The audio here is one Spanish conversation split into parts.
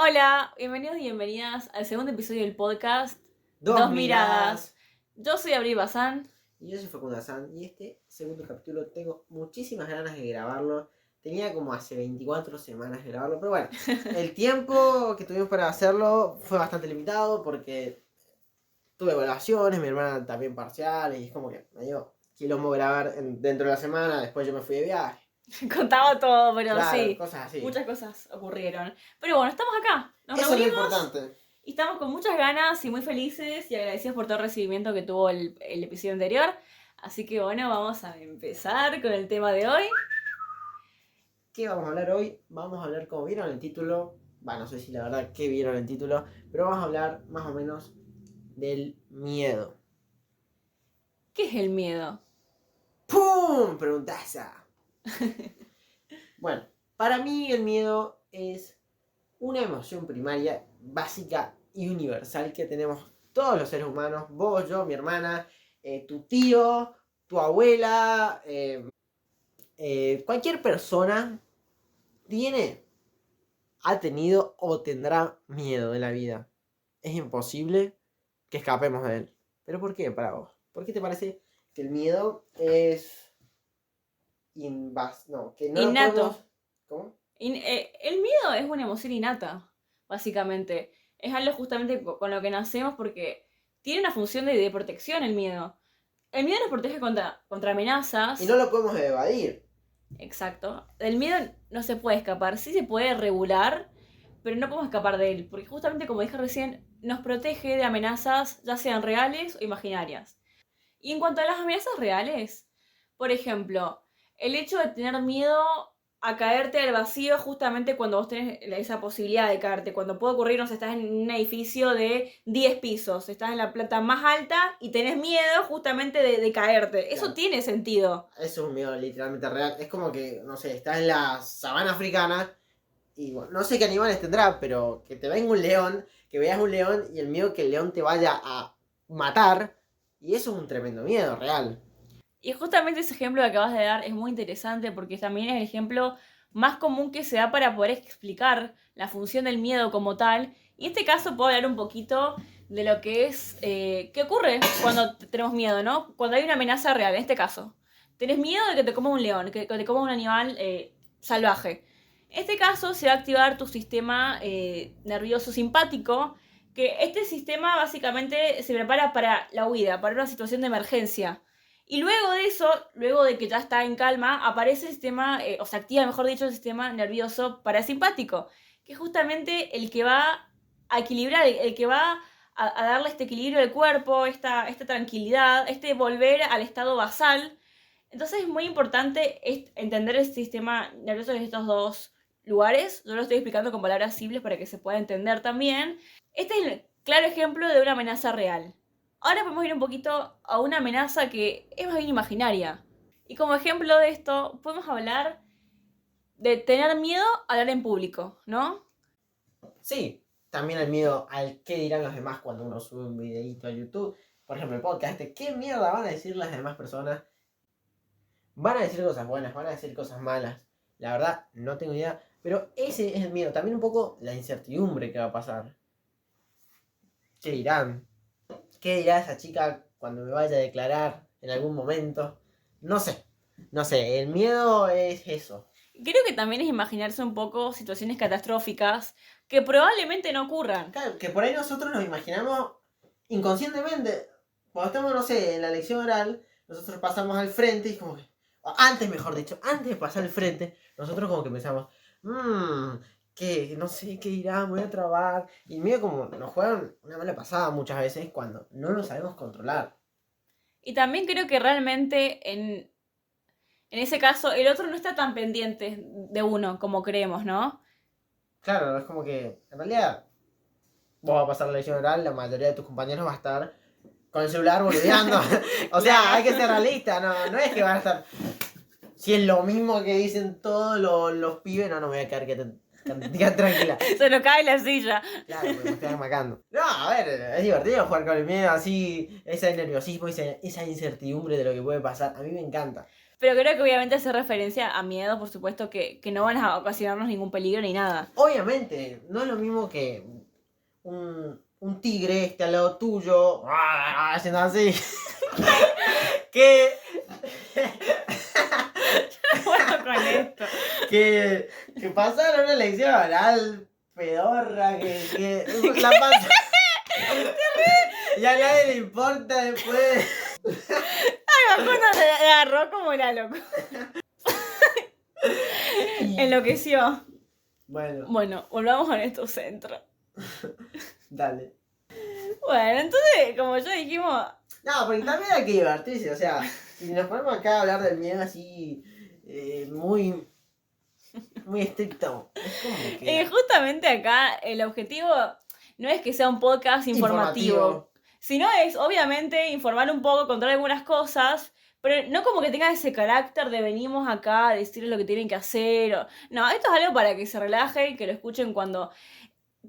Hola, bienvenidos y bienvenidas al segundo episodio del podcast Dos miradas. Yo soy Abril Bazán. Y yo soy Facundo Azán. Y este segundo capítulo tengo muchísimas ganas de grabarlo. Tenía como hace 24 semanas de grabarlo. Pero bueno, el tiempo que tuvimos para hacerlo fue bastante limitado porque tuve evaluaciones, mi hermana también parciales. Y es como que me dio quilombo grabar dentro de la semana. Después yo me fui de viaje. Contaba todo, pero Claro, sí, cosas así. muchas cosas ocurrieron. Pero bueno, estamos acá, nos Eso es lo reunimos importante. y estamos con muchas ganas y muy felices y agradecidos por todo el recibimiento que tuvo el episodio anterior. Así que bueno, vamos a empezar con el tema de hoy. ¿Qué vamos a hablar hoy? Vamos a hablar, como vieron el título, no sé si la verdad que vieron el título, pero vamos a hablar más o menos del miedo. ¿Qué es el miedo? ¡Pum! Preguntaza. Bueno, para mí el miedo es una emoción primaria, básica y universal que tenemos todos los seres humanos, vos, yo, mi hermana, tu tío, tu abuela, cualquier persona ha tenido o tendrá miedo de la vida. Es imposible que escapemos de él. ¿Pero por qué para vos? ¿Por qué te parece que el miedo es que no Innato. lo podemos... ¿Cómo? El miedo es una emoción innata, básicamente. Es algo justamente con lo que nacemos porque tiene una función de protección el miedo. El miedo nos protege contra amenazas. Y no lo podemos evadir. Exacto. Del miedo no se puede escapar. Sí se puede regular, pero no podemos escapar de él. Porque justamente, como dije recién, nos protege de amenazas, ya sean reales o imaginarias. Y en cuanto a las amenazas reales, por ejemplo, el hecho de tener miedo a caerte al vacío justamente cuando vos tenés esa posibilidad de caerte. Cuando puede ocurrir, no sé, estás en un edificio de 10 pisos, estás en la planta más alta y tenés miedo justamente de caerte. Eso Claro. tiene sentido. Eso es un miedo literalmente real. Es como que, no sé, estás en la sabana africana y bueno, no sé qué animales tendrá, pero que te venga un león, que veas un león y el miedo que el león te vaya a matar. Y eso es un tremendo miedo real. Y justamente ese ejemplo que acabas de dar es muy interesante porque también es el ejemplo más común que se da para poder explicar la función del miedo como tal. Y en este caso puedo hablar un poquito de lo que es, qué ocurre cuando tenemos miedo, ¿no? Cuando hay una amenaza real, en este caso. Tenés miedo de que te coma un león, que te coma un animal salvaje. En este caso se va a activar tu sistema nervioso simpático, que este sistema básicamente se prepara para la huida, para una situación de emergencia. Y luego de eso, luego de que ya está en calma, aparece el sistema, o se activa, mejor dicho, el sistema nervioso parasimpático, que es justamente el que va a equilibrar, el que va a darle este equilibrio al cuerpo, esta tranquilidad, este volver al estado basal. Entonces es muy importante entender el sistema nervioso en estos dos lugares. Yo lo estoy explicando con palabras simples para que se pueda entender también. Este es el claro ejemplo de una amenaza real. Ahora podemos ir un poquito a una amenaza que es más bien imaginaria. Y como ejemplo de esto, podemos hablar de tener miedo a hablar en público, ¿no? Sí, también el miedo al qué dirán los demás cuando uno sube un videito a YouTube. Por ejemplo, el podcast, ¿qué mierda van a decir las demás personas? Van a decir cosas buenas, van a decir cosas malas. La verdad, no tengo idea. Pero ese es el miedo. También un poco la incertidumbre que va a pasar. ¿Qué dirán? ¿Qué dirá esa chica cuando me vaya a declarar en algún momento? No sé. No sé, el miedo es eso. Creo que también es imaginarse un poco situaciones catastróficas que probablemente no ocurran. Claro, que por ahí nosotros nos imaginamos inconscientemente. Cuando estamos, no sé, en la lección oral, nosotros pasamos al frente y como que... Antes, mejor dicho, antes de pasar al frente, nosotros como que pensamos, que no sé qué dirá, me voy a trabar. Y medio como nos juegan una mala pasada muchas veces cuando no lo sabemos controlar. Y también creo que realmente en ese caso el otro no está tan pendiente de uno como creemos, ¿no? Claro, es como que en realidad vos vas a pasar la lección oral, la mayoría de tus compañeros va a estar con el celular boludeando. O sea, hay que ser realista, no es que van a estar... Si es lo mismo que dicen todos los pibes, no me voy a quedar tranquila. Se nos cae la silla. Claro, me estoy amacando. No, a ver, es divertido jugar con el miedo así, ese nerviosismo, esa incertidumbre de lo que puede pasar. A mí me encanta. Pero creo que obviamente hace referencia a miedos, por supuesto, que no van a ocasionarnos ningún peligro ni nada. Obviamente, no es lo mismo que un tigre esté al lado tuyo, haciendo así, que, Bueno, con esto. que pasaron una elección oral pedorra, que la pasa. Y a nadie le importa después. Cuando le agarró como era loco. Enloqueció. Bueno, volvamos a nuestro centro. Dale. Bueno, entonces, como ya dijimos... No, porque también hay que divertirse, o sea, si nos ponemos acá a hablar del miedo así, muy estricto, es como que... justamente acá el objetivo no es que sea un podcast informativo. Sino es, obviamente, informar un poco, contar algunas cosas, pero no como que tenga ese carácter de venimos acá a decirles lo que tienen que hacer. No, esto es algo para que se relajen, que lo escuchen cuando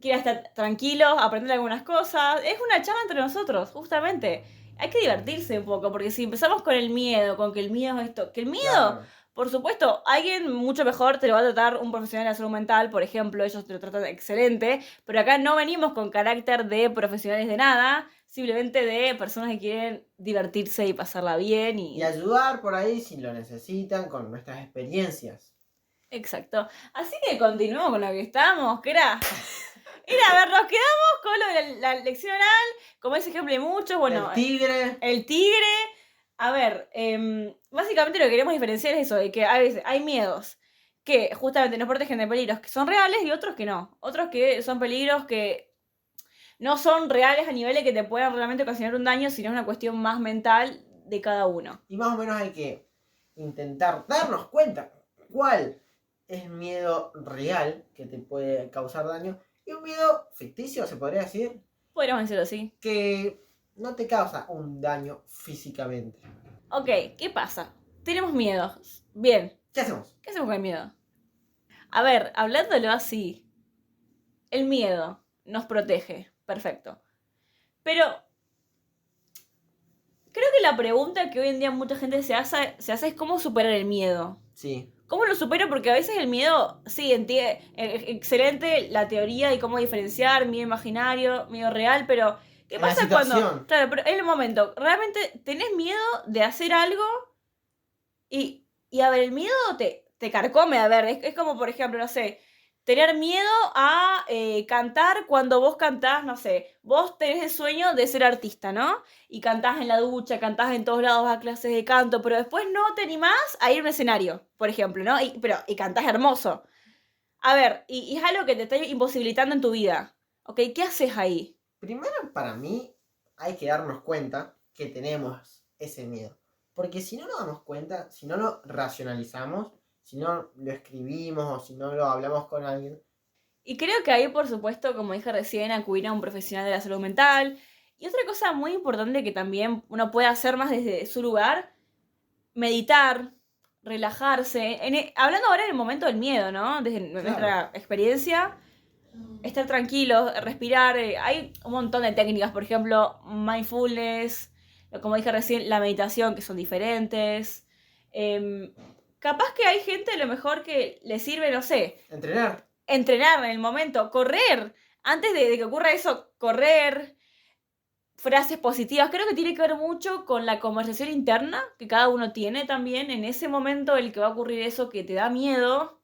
quieran estar tranquilos, aprender algunas cosas. Es una charla entre nosotros, justamente. Hay que divertirse un poco, porque si empezamos con el miedo, con que el miedo es esto, que el miedo... Claro. Por supuesto, alguien mucho mejor te lo va a tratar un profesional de la salud mental, por ejemplo, ellos te lo tratan excelente, pero acá no venimos con carácter de profesionales de nada, simplemente de personas que quieren divertirse y pasarla bien Y ayudar por ahí si lo necesitan con nuestras experiencias. Exacto. Así que continuamos con lo que estábamos, que era... a ver, nos quedamos con lo de la lección oral, como ese ejemplo de muchos, bueno... El tigre... A ver, básicamente lo que queremos diferenciar es eso, de que a veces hay miedos que justamente nos protegen de peligros que son reales y otros que no. Otros que son peligros que no son reales a nivel de que te puedan realmente ocasionar un daño, sino es una cuestión más mental de cada uno. Y más o menos hay que intentar darnos cuenta cuál es el miedo real que te puede causar daño y un miedo ficticio, se podría decir. Podríamos decirlo así. Que no te causa un daño físicamente. Ok, ¿qué pasa? Tenemos miedos. Bien. ¿Qué hacemos? ¿Qué hacemos con el miedo? A ver, hablándolo así, el miedo nos protege. Perfecto. Pero creo que la pregunta que hoy en día mucha gente se hace es cómo superar el miedo. Sí. ¿Cómo lo supero? Porque a veces el miedo, sí, excelente la teoría y cómo diferenciar miedo imaginario, miedo real, pero ¿qué pasa cuando... Claro, pero en el momento, ¿realmente tenés miedo de hacer algo? Y a ver, el miedo te carcome, a ver, es como por ejemplo, no sé, tener miedo a cantar cuando vos cantás, no sé, vos tenés el sueño de ser artista, ¿no? Y cantás en la ducha, cantás en todos lados, vas a clases de canto, pero después no te animás a ir a un escenario, por ejemplo, ¿no? Y cantás hermoso. A ver, y es algo que te está imposibilitando en tu vida, ¿ok? ¿Qué haces ahí? Primero, para mí, hay que darnos cuenta que tenemos ese miedo. Porque si no nos damos cuenta, si no lo racionalizamos, si no lo escribimos o si no lo hablamos con alguien. Y creo que ahí, por supuesto, como dije recién, acudir a un profesional de la salud mental. Y otra cosa muy importante que también uno puede hacer más desde su lugar, meditar, relajarse. Hablando ahora en el momento del miedo, ¿no? Desde nuestra experiencia, estar tranquilos, respirar. Hay un montón de técnicas, por ejemplo, mindfulness, como dije recién, la meditación, que son diferentes. Capaz que hay gente a lo mejor que le sirve, no sé. Entrenar En el momento, correr. Antes de que ocurra eso, correr. Frases positivas. Creo que tiene que ver mucho con la conversación interna que cada uno tiene también en ese momento el que va a ocurrir eso que te da miedo.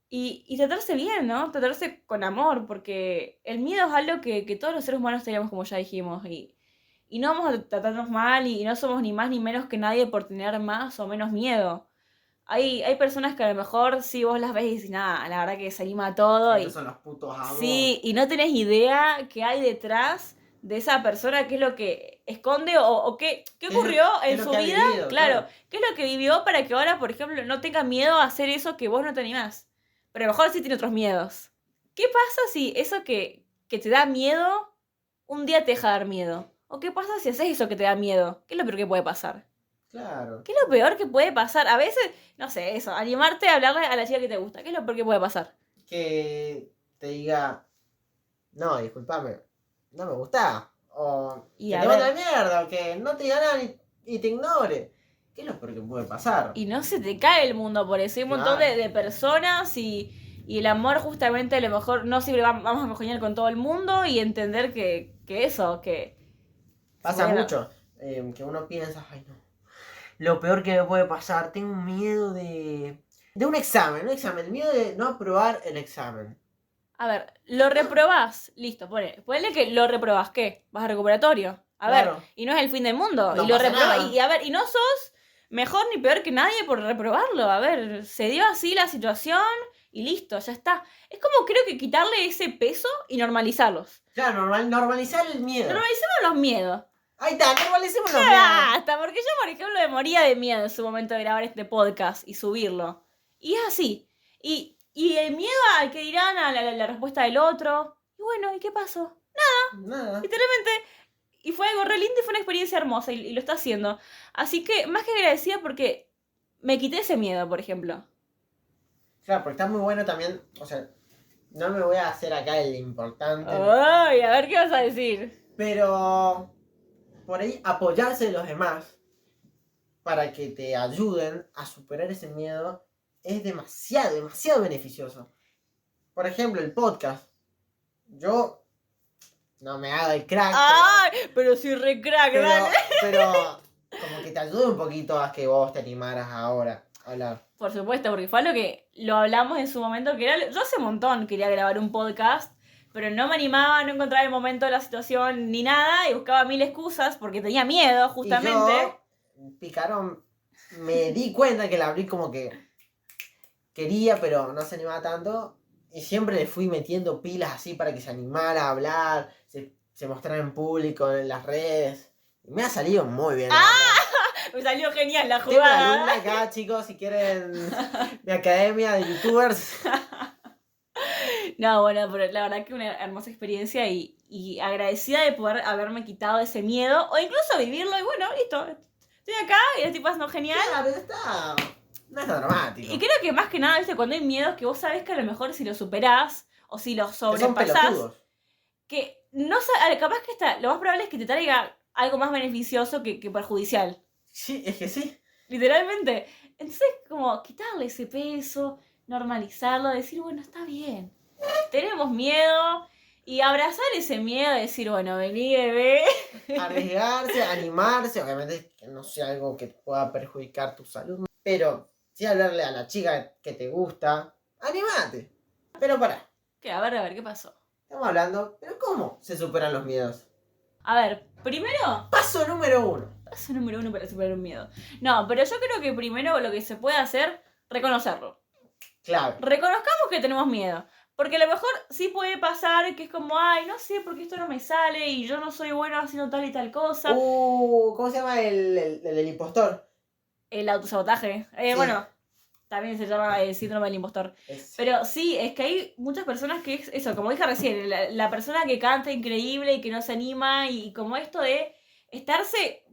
Y tratarse bien, ¿no? Tratarse con amor, porque el miedo es algo que todos los seres humanos tenemos, como ya dijimos, y no vamos a tratarnos mal y no somos ni más ni menos que nadie por tener más o menos miedo. Hay personas que a lo mejor sí vos las ves y decís, nada, la verdad que se anima a todo. Estos son los putos amos. Sí, y no tenés idea qué hay detrás de esa persona, qué es lo que esconde o qué ocurrió en su vida. Vivido, claro, qué es lo que vivió para que ahora, por ejemplo, no tenga miedo a hacer eso que vos no te animás. Pero a lo mejor sí tiene otros miedos. ¿Qué pasa si eso que te da miedo un día te deja dar miedo? ¿O qué pasa si haces eso que te da miedo? ¿Qué es lo peor que puede pasar? Claro. ¿Qué es lo peor que puede pasar? A veces, no sé, eso, animarte a hablarle a la chica que te gusta. ¿Qué es lo peor que puede pasar? Que te diga, no, discúlpame, no me gusta. O Y que a te mande ver. la mierda, o que no te diga nada y te ignore. ¿Qué es lo peor que puede pasar? Y no se te cae el mundo por eso. Hay un montón de personas y el amor justamente a lo mejor no siempre vamos a congeniar con todo el mundo y entender que eso, que... Pasa bueno, mucho, que uno piensa, ay no, lo peor que me puede pasar, tengo miedo de un examen, el miedo de no aprobar el examen. A ver, lo reprobás, listo, ponele que lo reprobás, ¿qué? Vas a recuperatorio. A Claro. ver, y no es el fin del mundo. No y lo pasa reprobás, nada. y a ver, y no sos mejor ni peor que nadie por reprobarlo. A ver, se dio así la situación y listo, ya está. Es como creo que quitarle ese peso y normalizarlos. Claro, normalizar el miedo. Normalicemos los miedos. Ahí está, normalicemos los miedos. Basta, porque yo, por ejemplo, me moría de miedo en su momento de grabar este podcast y subirlo. Y es así. Y el miedo al que dirán, a la respuesta del otro. Y bueno, ¿y qué pasó? Nada. Literalmente. Y fue algo re lindo y fue una experiencia hermosa y lo está haciendo. Así que, más que agradecida porque me quité ese miedo, por ejemplo. Claro, porque está muy bueno también, o sea, no me voy a hacer acá el importante. Ay, a ver qué vas a decir. Pero por ahí apoyarse de los demás para que te ayuden a superar ese miedo es demasiado, demasiado beneficioso. Por ejemplo, el podcast. Yo no me hago el crack. ¡Ay! Pero sí re crack, dale. Pero como que te ayude un poquito a que vos te animaras ahora a hablar. Por supuesto, porque fue algo que lo hablamos en su momento, que era, yo hace un montón quería grabar un podcast, pero no me animaba, no encontraba el momento, la situación, ni nada, y buscaba mil excusas porque tenía miedo, justamente. Y yo, picarón, me di cuenta que la abrí como que quería, pero no se animaba tanto. Y siempre le fui metiendo pilas así para que se animara a hablar, se mostrara en público, en las redes. Y me ha salido muy bien. Me salió genial la Tengo una jugada. alumna acá, chicos, si quieren mi academia de youtubers. No, bueno, pero la verdad que una hermosa experiencia y agradecida de poder haberme quitado ese miedo o incluso vivirlo y bueno, listo. Estoy acá y la estoy pasando genial. Claro, está. No es tan dramático. Y creo que más que nada, ¿viste? Cuando hay miedos que vos sabés que a lo mejor si los superás o si los Que son sobrepasás, pelotudos. que no capaz que lo más probable es que te traiga algo más beneficioso que perjudicial. Sí, es que sí. Literalmente. Entonces, como quitarle ese peso, normalizarlo, decir, bueno, está bien. Tenemos miedo y abrazar ese miedo, decir, bueno, vení, bebé. Arriesgarse, animarse, obviamente que no sea algo que pueda perjudicar tu salud, pero sí hablarle a la chica que te gusta, animate. Pero pará, A ver, ¿qué pasó? estamos hablando, pero ¿cómo se superan los miedos? A ver, primero, Paso número 1. paso número 1 para superar un miedo. No, pero yo creo que primero lo que se puede hacer, reconocerlo. Clave. Reconozcamos que tenemos miedo. Porque a lo mejor sí puede pasar que es como, ay, no sé por qué esto no me sale y yo no soy bueno haciendo tal y tal cosa. ¿Cómo se llama el impostor? El autosabotaje. Sí. Bueno, también se llama el síndrome del impostor. Pero sí, es que hay muchas personas que es eso, como dije recién, la persona que canta increíble y que no se anima y como esto de estarse,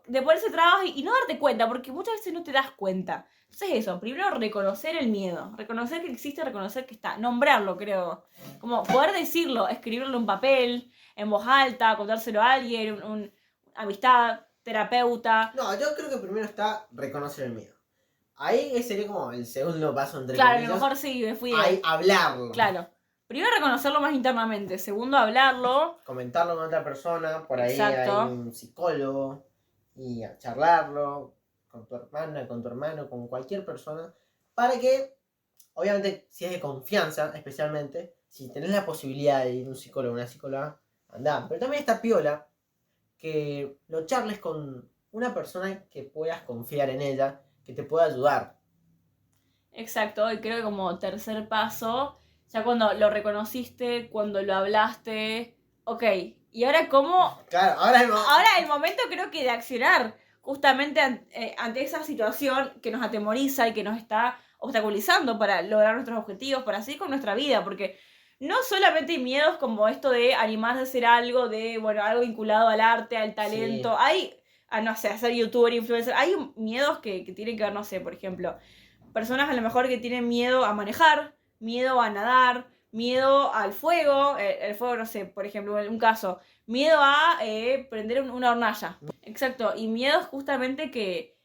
de ponerse trabas y no darte cuenta, porque muchas veces no te das cuenta. Entonces eso, primero reconocer el miedo, reconocer que existe, reconocer que está, nombrarlo creo, como poder decirlo, escribirlo en un papel, en voz alta, contárselo a alguien, amistad, terapeuta. No, yo creo que primero está reconocer el miedo. Ahí sería como el segundo paso entre Claro, a comillas. lo mejor sí, me fui de... Ahí hablarlo. Claro. Primero reconocerlo más internamente, segundo hablarlo. Comentarlo con otra persona, por ahí Exacto. hay un psicólogo y a charlarlo con tu hermana, con tu hermano, con cualquier persona, para que, obviamente, si es de confianza, especialmente, si tenés la posibilidad de ir a un psicólogo o una psicóloga, andá. Pero también está piola que lo charles con una persona que puedas confiar en ella, que te pueda ayudar. Exacto, y creo que como tercer paso, ya cuando lo reconociste, cuando lo hablaste, ok, y ahora cómo... Claro, ahora Ahora el momento creo que de accionar justamente ante esa situación que nos atemoriza y que nos está obstaculizando para lograr nuestros objetivos, para seguir con nuestra vida, porque no solamente hay miedos como esto de animarse a hacer algo, de, bueno, algo vinculado al arte, al talento, Sí. hay, no sé, a ser youtuber, influencer, hay miedos que tienen que ver, no sé, por ejemplo, personas a lo mejor que tienen miedo a manejar, miedo a nadar, miedo al fuego, el fuego, no sé, por ejemplo, en un caso, miedo a prender una hornalla. Exacto, y miedos justamente que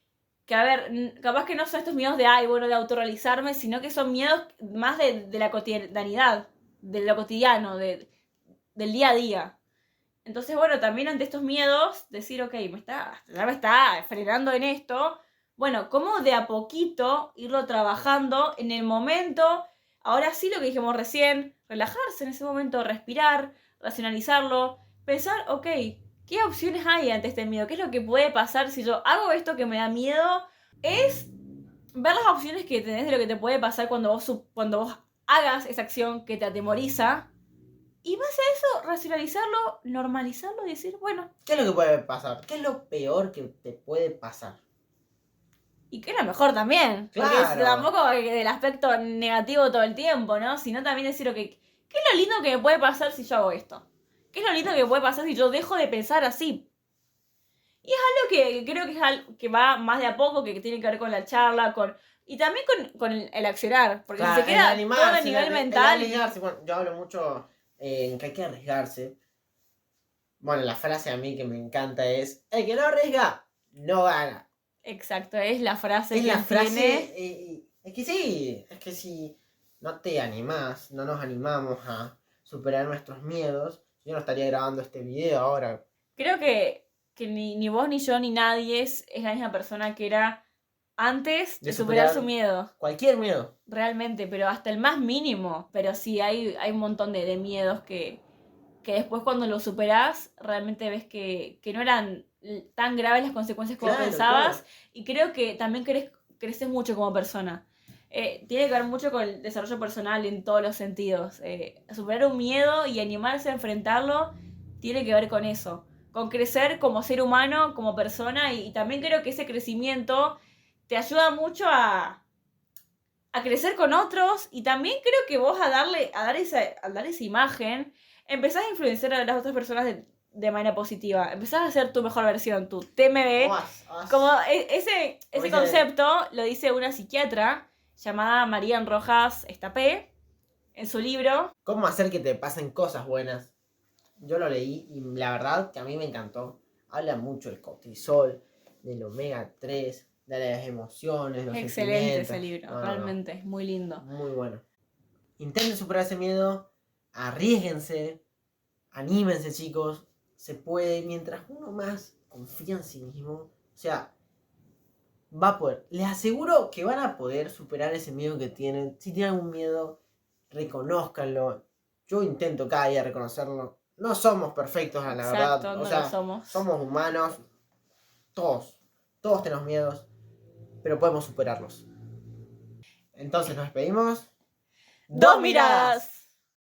que, a ver, capaz que no son estos miedos de, ay, bueno, de autorrealizarme, sino que son miedos más de la cotidianidad, de lo cotidiano, del día a día. Entonces, bueno, también ante estos miedos, decir, ok, ya me está frenando en esto. Bueno, ¿cómo de a poquito irlo trabajando en el momento? Ahora sí, lo que dijimos recién, relajarse en ese momento, respirar, racionalizarlo, pensar, ok, ¿qué opciones hay ante este miedo? ¿Qué es lo que puede pasar si yo hago esto que me da miedo? Es ver las opciones que tenés de lo que te puede pasar cuando vos hagas esa acción que te atemoriza. Y base a eso, racionalizarlo, normalizarlo y decir, bueno. ¿Qué es lo que puede pasar? ¿Qué es lo peor que te puede pasar? Y que es lo mejor también. Porque Claro. tampoco del aspecto negativo todo el tiempo, ¿no? Sino también decir, ok, ¿qué es lo lindo que me puede pasar si yo hago esto? ¿Qué es lo lindo que me puede pasar si yo dejo de pensar así? Y es algo que creo que es algo que va más de a poco, que tiene que ver con la charla, y también con el accionar. Porque Claro, si se queda el todo a animarse, nivel el mental. arriesgarse. Bueno, yo hablo mucho en que hay que arriesgarse. Bueno, la frase a mí que me encanta es: el que no arriesga, no gana. Exacto, es la frase Es que la él frase. tiene. Es que sí, es que si no te animás, no nos animamos a superar nuestros miedos, yo no estaría grabando este video ahora. Creo que ni vos, ni yo, ni nadie es la misma persona que era antes de superar su miedo. Cualquier miedo. Realmente, pero hasta el más mínimo. Pero sí, hay un montón de miedos que después cuando los superás, realmente ves que no eran tan graves las consecuencias como Claro, pensabas. claro. Y creo que también creces mucho como persona. Tiene que ver mucho con el desarrollo personal en todos los sentidos. Superar un miedo y animarse a enfrentarlo tiene que ver con eso. Con crecer como ser humano, como persona. Y también creo que ese crecimiento te ayuda mucho a crecer con otros. Y también creo que vos al dar esa imagen, empezás a influenciar a las otras personas de manera positiva. Empezás a ser tu mejor versión, tu TMB. Como ese concepto lo dice una psiquiatra llamada Marian Rojas Estapé en su libro. ¿Cómo hacer que te pasen cosas buenas? Yo lo leí y la verdad que a mí me encantó. Habla mucho del cortisol, del omega 3, de las emociones, los Excelente ese sentimientos. libro, realmente, es muy lindo. Muy bueno. Intenten superar ese miedo, arriésguense, anímense, chicos. Se puede, mientras uno más confía en sí mismo, o sea, va a poder. Les aseguro que van a poder superar ese miedo que tienen. Si tienen algún miedo, reconózcanlo. Yo intento cada día reconocerlo. No somos perfectos, la verdad. Exacto, O no sea, lo somos. somos humanos. Todos tenemos miedos, pero podemos superarlos. Entonces nos despedimos. ¡Dos miradas!